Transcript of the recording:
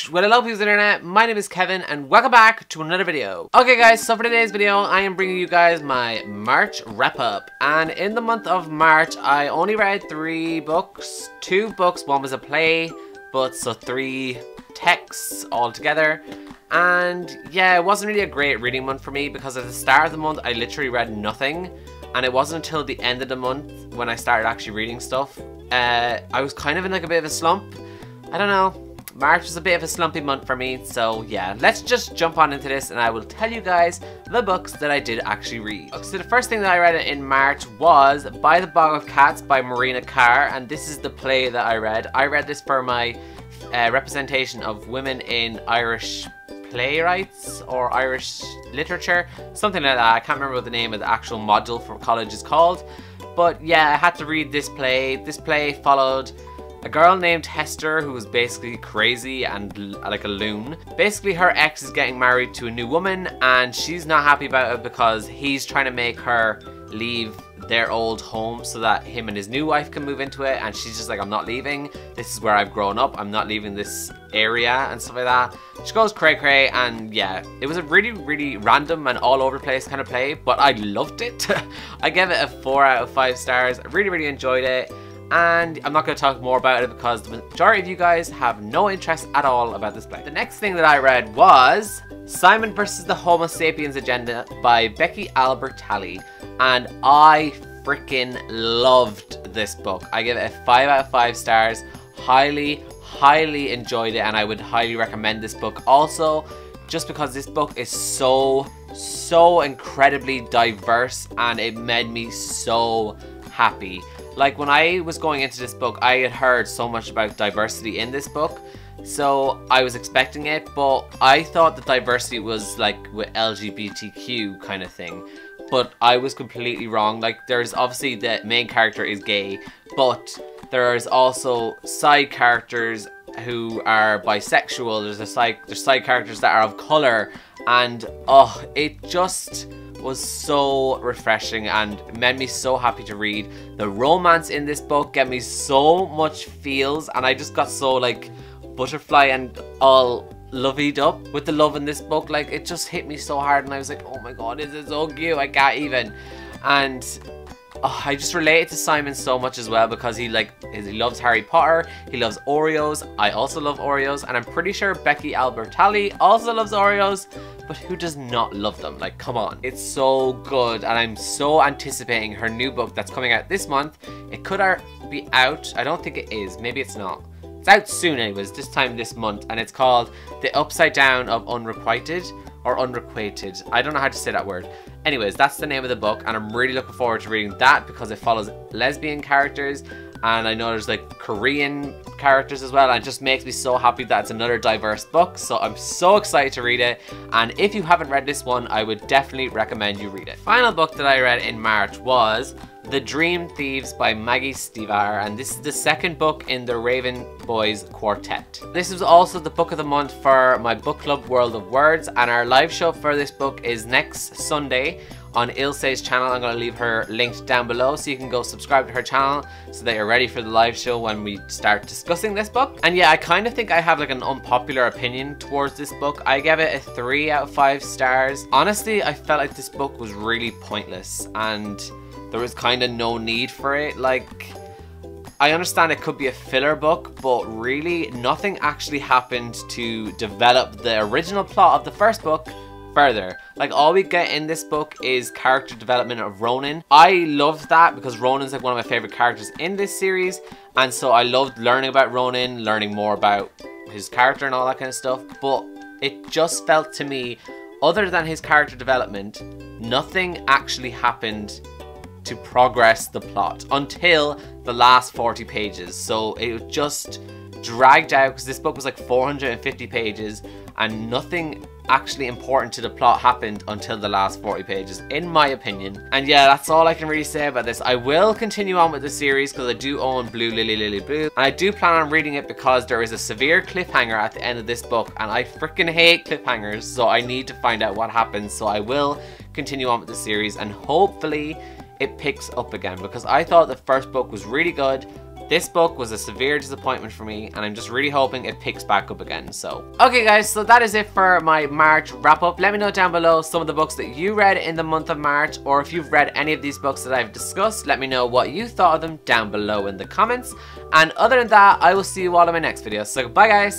Well, hello people's internet, my name is Kevin and welcome back to another video. Okay guys, so for today's video I am bringing you guys my March wrap up, and in the month of March I only read 3 books. 2 books, one was a play, but so 3 texts all together. And yeah, it wasn't really a great reading month for me because at the start of the month I literally read nothing, and it wasn't until the end of the month when I started actually reading stuff. I was kind of in like a bit of a slump. I don't know. March was a bit of a slumpy month for me, so yeah, let's just jump on into this and I will tell you guys the books that I did actually read. Okay, so the first thing that I read in March was By the Bog of Cats by Marina Carr, and this is the play that I read. I read this for my representation of women in Irish playwrights or Irish literature, something like that. I can't remember what the name of the actual module for college is called, but yeah, I had to read this play. This play followed a girl named Hester who was basically crazy and like a loon. Basically her ex is getting married to a new woman and she's not happy about it because he's trying to make her leave their old home so that him and his new wife can move into it, and she's just like, I'm not leaving, this is where I've grown up, I'm not leaving this area and stuff like that. She goes cray cray, and yeah, it was a really random and all over the place kind of play, but I loved it. I gave it a 4 out of 5 stars. I really enjoyed it. And I'm not going to talk more about it because the majority of you guys have no interest at all about this play. The next thing that I read was Simon vs. the Homo Sapiens Agenda by Becky Albertalli, and I freaking loved this book. I give it a 5 out of 5 stars. Highly enjoyed it, and I would highly recommend this book also, just because this book is so incredibly diverse and it made me so happy. Like, when I was going into this book, I had heard so much about diversity in this book, so I was expecting it, but I thought the diversity was like with LGBTQ kind of thing, but I was completely wrong. Like, there's obviously the main character is gay, but there's also side characters who are bisexual. There's side characters that are of color, and oh, it just was so refreshing and made me so happy to read. The romance in this book gave me so much feels, and I just got so like butterfly and all loveyed up with the love in this book. Like, it just hit me so hard and I was like, oh my god, this is so cute, I can't even. And I just related to Simon so much as well because he loves Harry Potter, he loves Oreos, I also love Oreos, and I'm pretty sure Becky Albertalli also loves Oreos, but who does not love them? Like, come on. It's so good, and I'm so anticipating her new book that's coming out this month. It could be out, I don't think it is, maybe it's not. It's out soon anyways, this time this month, and it's called The Upside Down of Unrequited, or Unrequited. I don't know how to say that word. Anyways, that's the name of the book, and I'm really looking forward to reading that because it follows lesbian characters, and I know there's like Korean characters as well, and it just makes me so happy that it's another diverse book, so I'm so excited to read it. And if you haven't read this one, I would definitely recommend you read it. Final book that I read in March was The Dream Thieves by Maggie Stivar, and this is the second book in the Raven Boys Quartet. This is also the book of the month for my book club World of Words, and our live show for this book is next Sunday on Ilse's channel. I'm going to leave her linked down below so you can go subscribe to her channel so that you're ready for the live show when we start discussing this book. And yeah, I kind of think I have like an unpopular opinion towards this book. I gave it a 3 out of 5 stars. Honestly, I felt like this book was really pointless and there was kind of no need for it. Like, I understand it could be a filler book, but really nothing actually happened to develop the original plot of the first book further. Like, all we get in this book is character development of Ronan. I love that because Ronan's like one of my favorite characters in this series, and so I loved learning about Ronan, learning more about his character and all that kind of stuff, but it just felt to me, other than his character development, nothing actually happened to progress the plot until the last 40 pages. So it just dragged out because this book was like 450 pages and nothing actually important to the plot happened until the last 40 pages, in my opinion. And yeah, that's all I can really say about this. I will continue on with the series because I do own Blue Lily Lily Blue, and I do plan on reading it because there is a severe cliffhanger at the end of this book, and I freaking hate cliffhangers, so I need to find out what happens. So I will continue on with the series and hopefully it picks up again, because I thought the first book was really good, this book was a severe disappointment for me, and I'm just really hoping it picks back up again. So, okay guys, so that is it for my March wrap up. Let me know down below some of the books that you read in the month of March, or if you've read any of these books that I've discussed, let me know what you thought of them down below in the comments. And other than that, I will see you all in my next video. So goodbye guys.